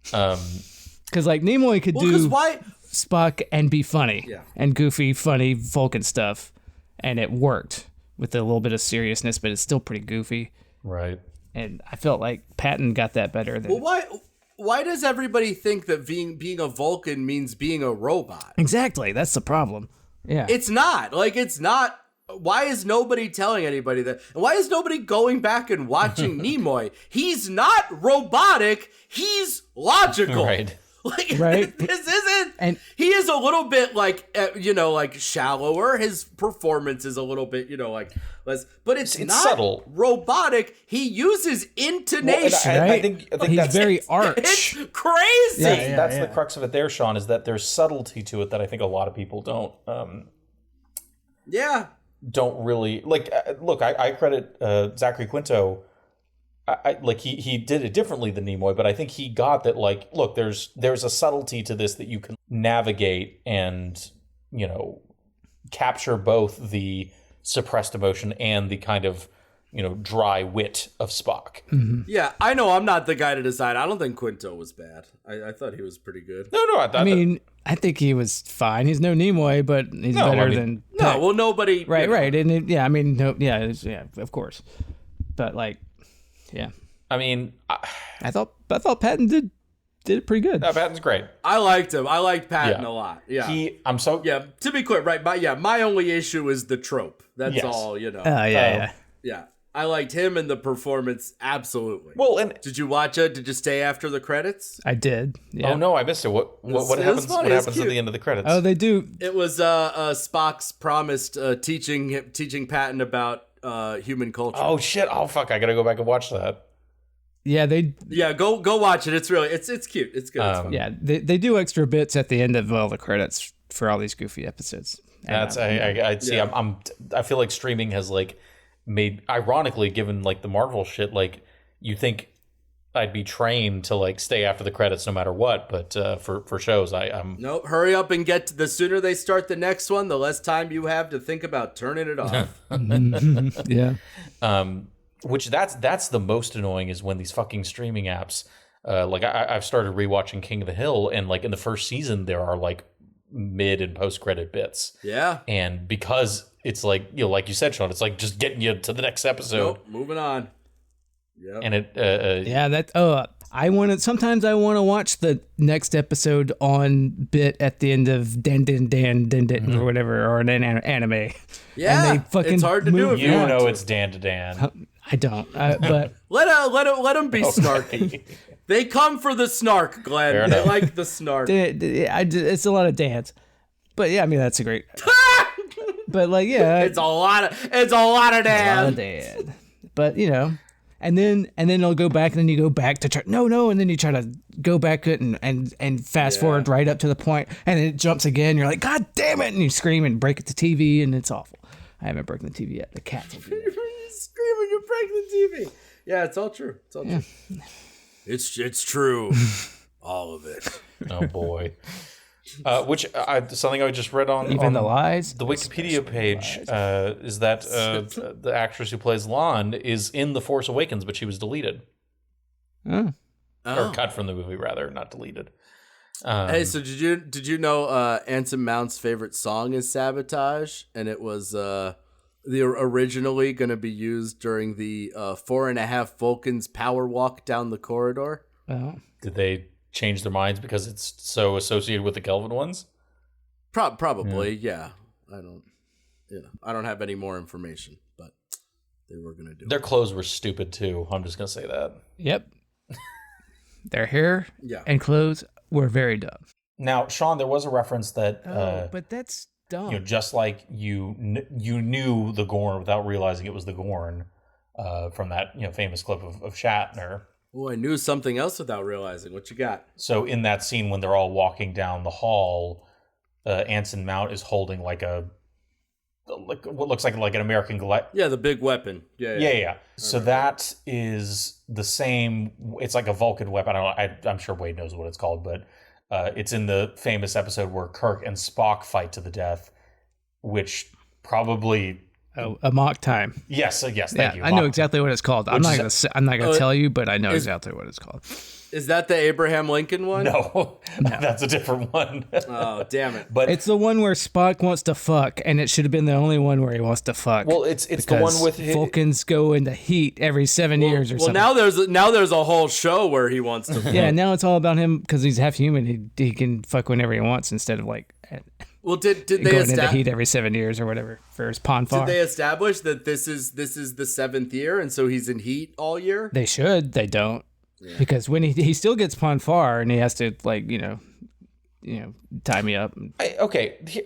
Because like Nimoy could do Spock and be funny and goofy, funny Vulcan stuff, and it worked with a little bit of seriousness, but it's still pretty goofy. Right. And I felt like Patton got that better than. Well, why does everybody think that being a Vulcan means being a robot? Exactly, that's the problem. Yeah, it's not. Like, it's not. Why is nobody telling anybody that? And why is nobody going back and watching Nimoy? He's not robotic. He's logical. Right. Like, Right. this isn't. And He is a little bit like, like shallower. His performance is a little bit, like less, but it's not subtle. robotic. He uses intonation. I right? think He's that's very arch. It's crazy. Yeah. that's the crux of it there, Sean, is that there's subtlety to it that I think a lot of people don't really like. Look, I credit Zachary Quinto. I like he did it differently than Nimoy, but I think he got that. Like, look, there's a subtlety to this that you can navigate and capture both the suppressed emotion and the kind of dry wit of Spock. Mm-hmm. Yeah, I know. I'm not the guy to decide. I don't think Quinto was bad. I thought he was pretty good. No, I think he was fine. He's no Nimoy, but he's better than Peck. No, well, nobody. Right. And of course. But like, yeah. I mean, I thought Patton did it pretty good. Patton's great. I liked him. I liked Patton a lot. Yeah. To be clear, right? My only issue is the trope. That's all. Yeah. Yeah. I liked him and the performance absolutely. Well, and did you watch it? Did you stay after the credits? I did. Yeah. Oh no, I missed it. What happens? funny. What It's happens at cute. the end of the credits? Oh, they do. It was Spock's promised teaching Patton about human culture. Oh shit! Oh fuck! I gotta go back and watch that. Yeah, go watch it. It's really it's cute. It's good. It's fun. Yeah, they do extra bits at the end of all the credits for all these goofy episodes. And, I see. Yeah. I feel like streaming has like made, ironically, given like the Marvel shit, like you think I'd be trained to like stay after the credits no matter what, but for shows I'm Nope, hurry up and the sooner they start the next one, the less time you have to think about turning it off. yeah. Which that's the most annoying is when these fucking streaming apps, like I've started rewatching King of the Hill, and like in the first season there are like mid and post credit bits. Yeah. And because it's like, like you said, Sean, it's like just getting you to the next episode. Nope, moving on. Yep. And it sometimes I want to watch the next episode on bit at the end of Dan or whatever, or an anime. Yeah, and they fucking it's hard to do if you want know to. it's Dan to Dan. I don't, but let them be snarky. They come for the snark, Glenn. Fair They enough. like the snark. it's a lot of dance. But yeah, I mean that's a great. But like, yeah, It's a lot of a lot of dad. dad. But and then it'll go back, and then you go back to try. No, and then you try to go back it and fast forward right up to the point, and then it jumps again. You're like, God damn it! And you scream and break the TV, and it's awful. I haven't broken the TV yet. The cats will do that. You're screaming, you're breaking the TV. Yeah, it's all true. It's all true. It's true. All of it. Oh boy. Something I just read on Even on the lies. the Wikipedia page is that the actress who plays Lon is in The Force Awakens, but she was deleted Oh. or cut from the movie, rather, not deleted. Hey, so did you know Anson Mount's favorite song is "Sabotage," and it was originally going to be used during the 4.5 Vulcans power walk down the corridor. Oh. Did they change their minds because it's so associated with the Kelvin ones? Probably, yeah. I don't have any more information, but they were going to do Their it. clothes were stupid too. I'm just gonna say that. Yep. Their hair Yeah. and clothes were very dumb. Now, Sean, there was a reference that But that's dumb. just like you knew the Gorn without realizing it was the Gorn from that famous clip of Shatner. Oh, I knew something else without realizing. What you got? So in that scene when they're all walking down the hall, Anson Mount is holding like what looks like an American Yeah, the big weapon. Yeah. So that is the same. It's like a Vulcan weapon. I'm sure Wade knows what it's called, but it's in the famous episode where Kirk and Spock fight to the death, which probably. Oh, a mock time. Yes. Thank you. I know exactly what it's called. I'm not gonna tell you, but I know is- exactly what it's called. Is that the Abraham Lincoln one? No, that's a different one. Oh, damn it. But It's the one where Spock wants to fuck, and it should have been the only one where he wants to fuck. well, it's the one with Vulcans go into heat every 7 years or Well, something. now there's a whole show where he wants to. Yeah, now it's all about him because he's half human. He can fuck whenever he wants instead of like Well, did they going into establish? heat every 7 years or whatever for his pond farm. Did they establish that this is the 7th year, and so he's in heat all year? They should. They don't. Because when he still gets Pon farr and he has to like tie me up. I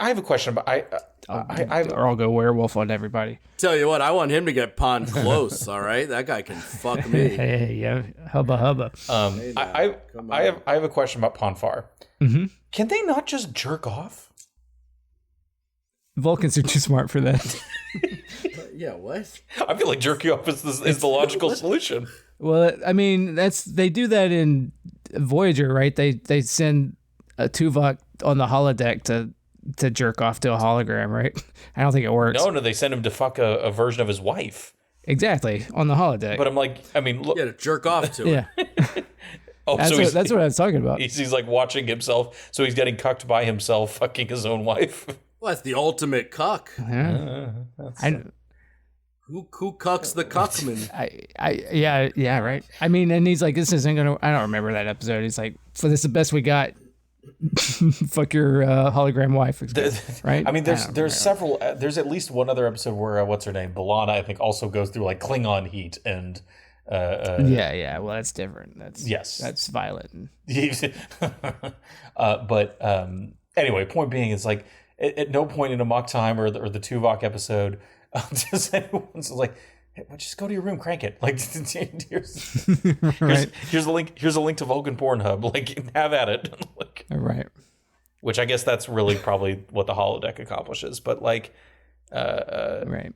have a question about or I'll go werewolf on everybody. Tell you what, I want him to get Pon close. All right, that guy can fuck me. Hey, yeah, hubba hubba. I have a question about Pon farr. Mm-hmm. Can they not just jerk off? Vulcans are too smart for that. Yeah, what? I feel like jerking off is the logical solution. Well, I mean, they do that in Voyager, right? They send a Tuvok on the holodeck to jerk off to a hologram, right? I don't think it works. No, they send him to fuck a version of his wife. Exactly, on the holodeck. But I'm like, I mean, look. Yeah, to jerk off to it. Yeah. That's what I was talking about. He's like watching himself, so he's getting cucked by himself, fucking his own wife. Well, that's the ultimate cuck. Who cucks the cuckman? Yeah, right. I mean, and he's like, this isn't gonna. I don't remember that episode. He's like, so this is the best we got. Fuck your hologram wife, right? I mean, there's several. There's at least one other episode where what's her name, B'Elanna, I think, also goes through like Klingon heat and. Yeah. Well, that's different. That's violent. But anyway, point being, it's like at no point in Amok Time or the Tuvok episode does anyone's like, hey, just go to your room, crank it. Like, here's a link. Here's a link to Vulcan Pornhub. Like, have at it. Like, right. Which I guess that's really probably what the holodeck accomplishes. But like, right.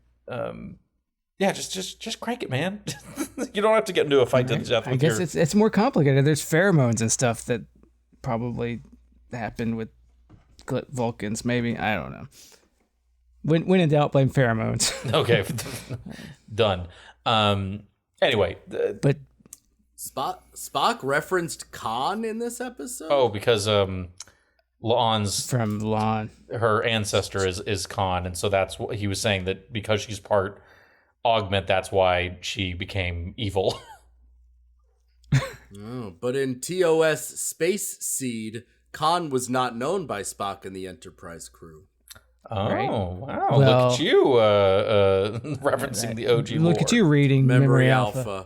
Yeah, just crank it, man. You don't have to get into a fight to the death. I guess it's more complicated. There's pheromones and stuff that probably happen with Vulcans. Maybe, I don't know. When in doubt, blame pheromones. Okay, done. Anyway, but Spock referenced Khan in this episode. Oh, because La'an's from La'an, her ancestor is Khan, and so that's what he was saying, that because she's part augment, that's why she became evil. But in TOS Space Seed, Khan was not known by Spock and the Enterprise crew. Oh, right? Wow. Well, look at you referencing the OG lore. Look at you reading Memory Alpha.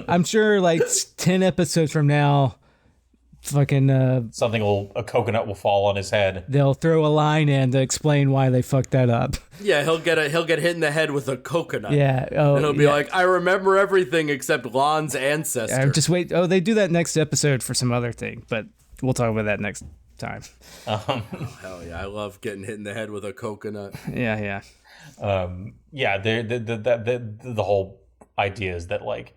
I'm sure like 10 episodes from now, fucking a coconut will fall on his head. They'll throw a line in to explain why they fucked that up. Yeah, he'll get hit in the head with a coconut. Yeah, and he'll be like, I remember everything except Lon's ancestor. Just wait. Oh, they do that next episode for some other thing, but we'll talk about that next time. Hell yeah, I love getting hit in the head with a coconut. Yeah. The whole idea is that like,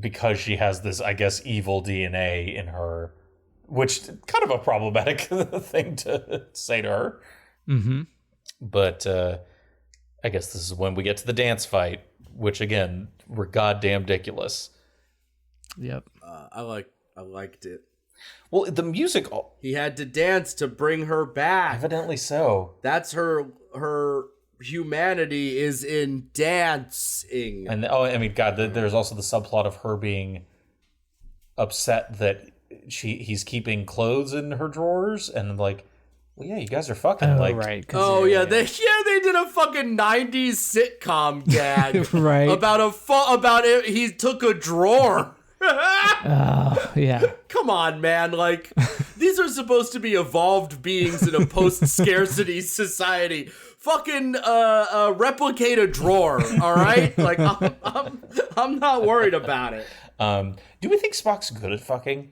because she has this, I guess, evil DNA in her, which kind of a problematic thing to say to her. Mm-hmm. But I guess this is when we get to the dance fight, which again, were goddamn ridiculous. Yep. I liked it. Well, the music. He had to dance to bring her back. Evidently so. That's her humanity is in dancing. And I mean, God, there's also the subplot of her being upset that he's keeping clothes in her drawers, and like, well, yeah, you guys are fucking. Oh, like, right. They did a fucking 90s sitcom gag, right? About it. He took a drawer. Yeah. Come on, man. Like, these are supposed to be evolved beings in a post-scarcity society. Fucking replicate a drawer, all right? Like, I'm not worried about it. Do we think Spock's good at fucking?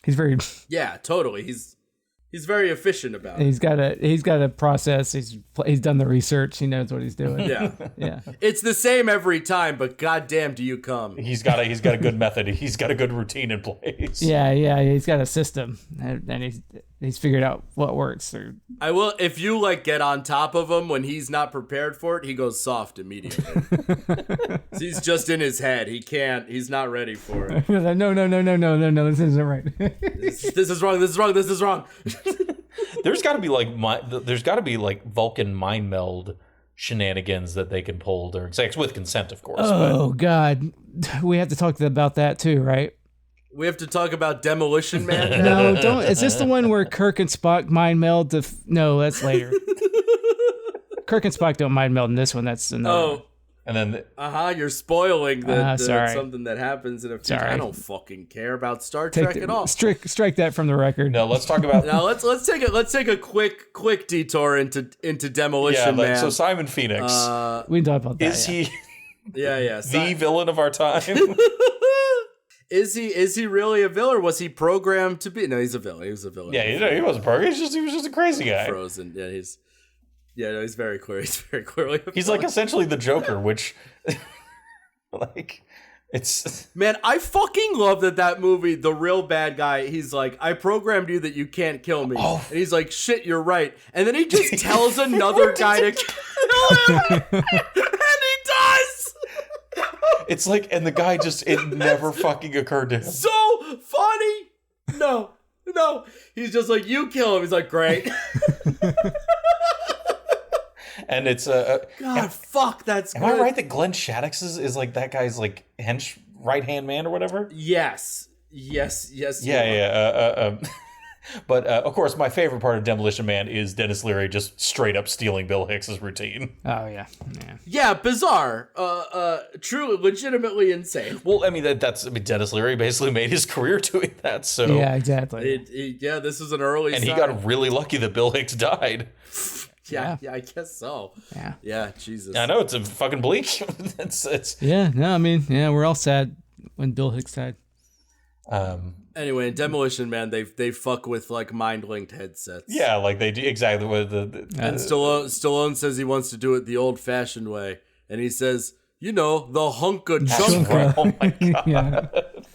He's very. Yeah, totally. He's very efficient about it. He's got a process. He's done the research. He knows what he's doing. Yeah. Yeah. It's the same every time, but goddamn, do you come? He's got a good method. He's got a good routine in place. Yeah. He's got a system, and he's figured out what works. I will. If you like get on top of him when he's not prepared for it, he goes soft immediately. He's just in his head. He can't. He's not ready for it. No. This isn't right. This is wrong. This is wrong. This is wrong. There's got to be like Vulcan mind meld shenanigans that they can pull during sex with consent, of course. Oh God, we have to talk about that too, right? We have to talk about Demolition Man now? No, don't. Is this the one where Kirk and Spock mind meld? No, that's later. Kirk and Spock don't mind meld in this one. That's another one. And then you're spoiling sorry. something that happens in a future. Sorry. I don't fucking care about Star Trek at all. Strike that from the record. no, let's talk about Now let's take a quick detour into Demolition Man. So Simon Phoenix, We can talk about that. is he the villain of our time? Is he really a villain, or was he programmed to be? No, he's a villain. He was a villain. Yeah, he wasn't programmed. He was just a crazy guy. Frozen. Yeah, he's very clear. He's very clearly a He's villain. like essentially the Joker, which like it's Man, I fucking love that movie, the real bad guy, he's like, I programmed you that you can't kill me. Oh. And he's like, shit, you're right. And then he just tells another guy to kill him. And he does. it's like, and the guy just it never fucking occurred to him. So funny. No. He's just like, you kill him. He's like, great. And it's God, fuck, that's am good. I right that Glenn Shaddix is like that guy's like right hand man or whatever? Yes. Yeah. But of course, my favorite part of Demolition Man is Dennis Leary just straight up stealing Bill Hicks's routine. Oh yeah. Yeah, bizarre. Truly, legitimately insane. Well, I mean Dennis Leary basically made his career doing that. So Yeah, exactly. This is an early and sign. he got really lucky that Bill Hicks died. Yeah, I guess so. Yeah, Jesus. I know it's a fucking bleak. it's Yeah, no, I mean, yeah, we're all sad when Bill Hicks died. Anyway, in Demolition Man, they fuck with like mind-linked headsets. yeah, like they do exactly what And Stallone says he wants to do it the old-fashioned way, and he says, the hunka chunka, right. Oh my god. Yeah.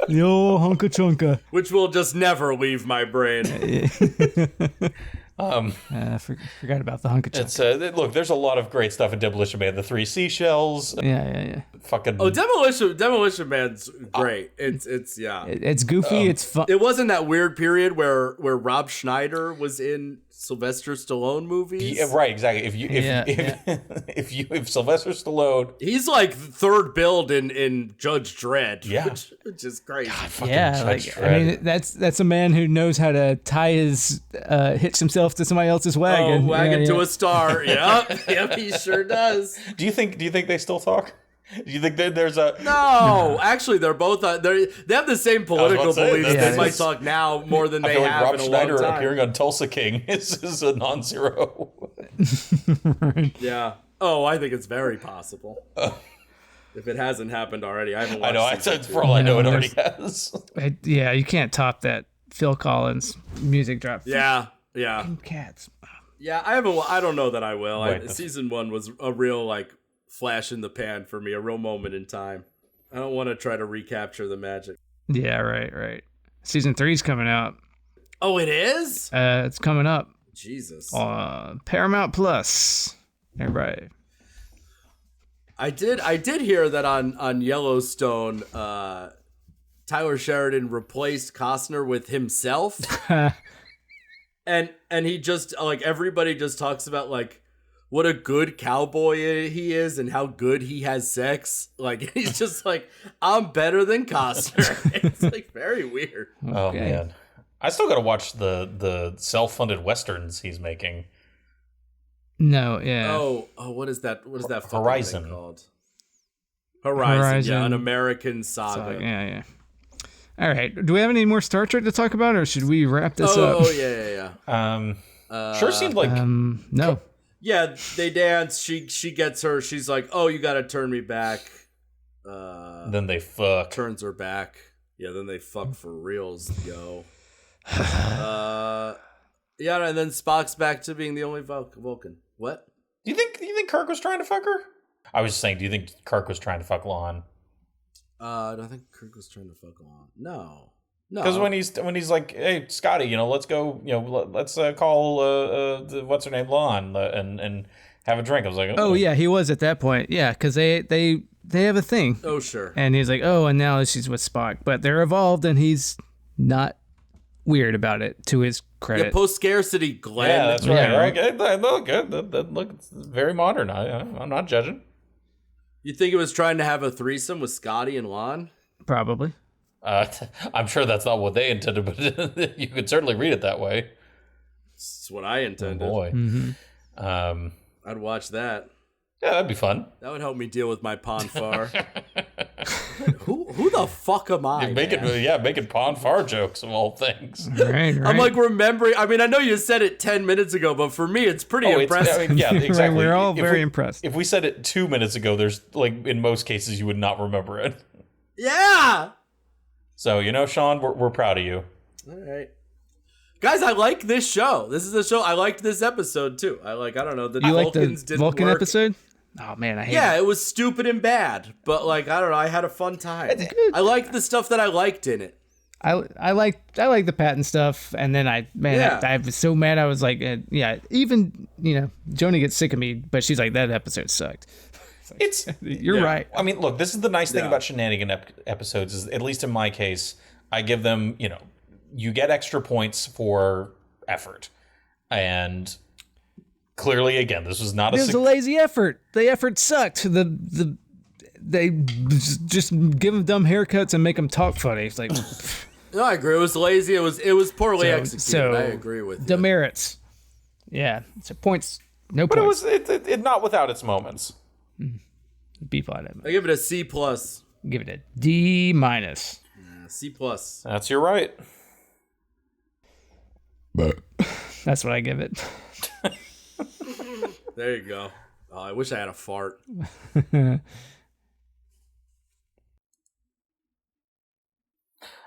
Yo, hunka chunka. which will just never leave my brain. Forgot about the hunka chunka. It's look, there's a lot of great stuff in Demolition Man. The 3 seashells, Yeah. fucking. Oh, Demolition Man's great. It's yeah. It's goofy. It's fun. It wasn't that weird period where Rob Schneider was in Sylvester Stallone movies. Yeah, right, exactly. If Sylvester Stallone, He's like third build in Judge Dredd. Yeah. which is crazy. Yeah, Judge like, I mean, Dredd. that's a man who knows how to tie his hitch himself to somebody else's wagon. Wagon to Yeah. a star. Yep, he sure does. do you think they still talk? Do you think there's a No, actually, they're both they have the same political about to say, beliefs. that's- They might talk now more than I they feel like have Rob in a Schneider long time. appearing on Tulsa King is a non-zero. Yeah. Oh, I think it's very possible. If it hasn't happened already, I haven't watched I know. season two. For all I know, it No, already has. Yeah, you can't top that Phil Collins music drop. Yeah. Cats. Yeah, I don't know that I will. Wait, Season 1 was a real like flash in the pan for me, a real moment in time. I don't want to try to recapture the magic. Yeah, right. Season 3's coming out. Oh, it is? It's coming up Jesus. on Paramount Plus. Everybody. I did hear that on Yellowstone, Tyler Sheridan replaced Costner with himself. And he just like everybody just talks about like what a good cowboy he is and how good he has sex. Like he's just like, I'm better than Costner. It's like very weird. Oh Okay. man, I still got to watch the self-funded westerns he's making. No, yeah. Oh, what is that? What is that fucking Horizon. thing called? Horizon. Yeah, an American saga. Yeah. All right. Do we have any more Star Trek to talk about, or should we wrap this up? Oh yeah. Sure seemed like No. Yeah, they dance. She gets her. She's like, "Oh, you got to turn me back." then they fuck. Turns her back. Yeah, then they fuck for reals, yo. Yeah, and then Spock's back to being the only Vulcan. What? Do you think Kirk was trying to fuck her? I was just saying, do you think Kirk was trying to fuck Lon? I don't think Kirk was trying to fuck on. No. Because when he's like, hey Scotty, let's go, let's call what's her name, Lon, and have a drink. I was like, Oh yeah, he was at that point. Yeah, because they have a thing. Oh sure. And he's like, oh, and now she's with Spock, but they're evolved, and he's not weird about it. To his credit. Yeah, post scarcity, Glenn. yeah, that's right. Yeah. Okay, look, look, it's very modern. I'm not judging. You think it was trying to have a threesome with Scotty and Lon? Probably. I'm sure that's not what they intended, but you could certainly read it that way. That's what I intended. Boy. Mm-hmm. I'd watch that. Yeah, that'd be fun. That would help me deal with my Ponfar. who the fuck am I? Making Ponfar jokes of all things. Right. I'm like remembering. I mean, I know you said it 10 minutes ago, but for me, it's pretty impressive. Yeah, exactly. We're all very impressed. If we said it 2 minutes ago, there's like in most cases you would not remember it. Yeah. So Sean, we're proud of you. All right. Guys, I like this show. This is a show. I liked this episode too. I don't know. The Vulcans didn't Vulcan work. episode? Oh man, I hate it. Yeah, it was stupid and bad, but I don't know. I had a fun time. I liked the stuff that I liked in it. I like the Patton stuff, and then I was so mad. I was like, even Joni gets sick of me, but she's like, that episode sucked. You're right. I mean, look, this is the nice thing about shenanigan episodes is, at least in my case, I give them, you get extra points for effort, and clearly, again, this was not a lazy effort. The effort sucked. They just give them dumb haircuts and make them talk funny. It's like, no, I agree. It was lazy. It was poorly executed. So I agree with you. Demerits. Yeah. So points. No but points. But it not without its moments. B plot. I give it a C plus. Give it a D minus. C plus. That's your right. That's what I give it. There you go. Oh, I wish I had a fart.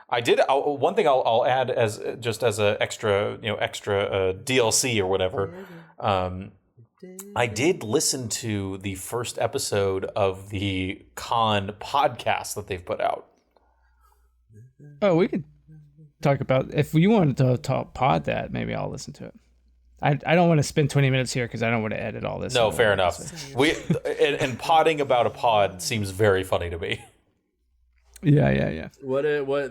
I did. One thing I'll add as a extra DLC or whatever. I did listen to the first episode of the Con podcast that they've put out. Oh, we could talk about, if you wanted to talk pod that, maybe I'll listen to it. I don't want to spend 20 minutes here because I don't want to edit all this. No, fair enough. And podding about a pod seems very funny to me. Yeah. What?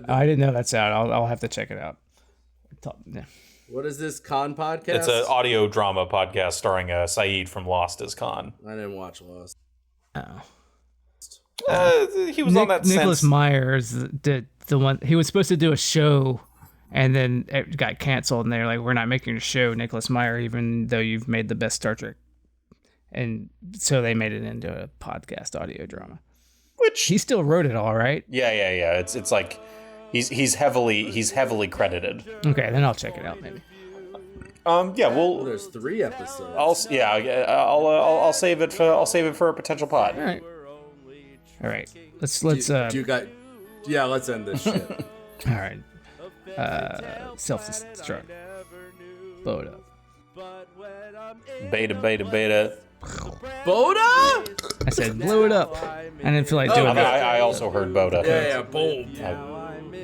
I didn't know that's out. I'll have to check it out. What is this Con podcast? It's an audio drama podcast starring Saeed from Lost as Khan. I didn't watch Lost. Oh. He was on that. Nicholas Myers, the one, he was supposed to do a show, and then it got canceled, and they're like, we're not making a show, Nicholas Meyer, even though you've made the best Star Trek. And so they made it into a podcast audio drama. Which he still wrote it all, right? Yeah. It's like he's heavily credited. Okay, then I'll check it out maybe. Yeah, well, there's 3 episodes. I'll save it for a potential pod. All right. Let's let's end this shit. All right. Self-destruct. Blow it up. Beta. Boda? I said blow it up. I didn't feel like doing that. I also heard Boda. Yeah, boom.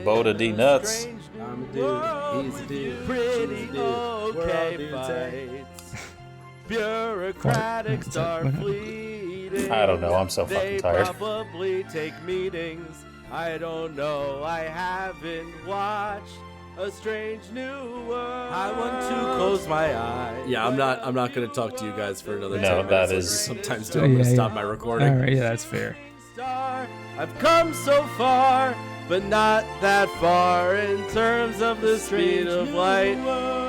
Boda D nuts. I'm a dude. He's a dude. Pretty okay fights. Bureaucratic Starfleet. I don't know. I'm so fucking tired. They probably take meetings. I don't know. I haven't watched A Strange New World. I want to close my eyes. Yeah, I'm not going to talk to you guys for another 10 minutes. No, that is. Sometimes do. I'm going to stop my recording. All right, yeah, that's fair. I've come so far, but not that far in terms of the speed of light.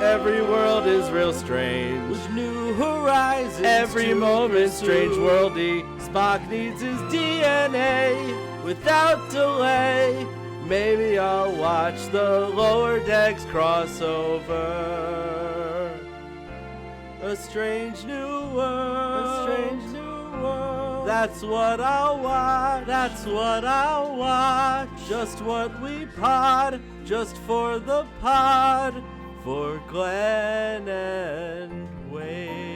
Every world is real strange. With new horizons. Every moment strange worldy. Spock needs his DNA without delay. Maybe I'll watch the Lower Decks crossover. A strange new world. A strange new world. That's what I'll watch. That's what I'll watch. Just what we pod. Just for the pod. For Glenn and Wade.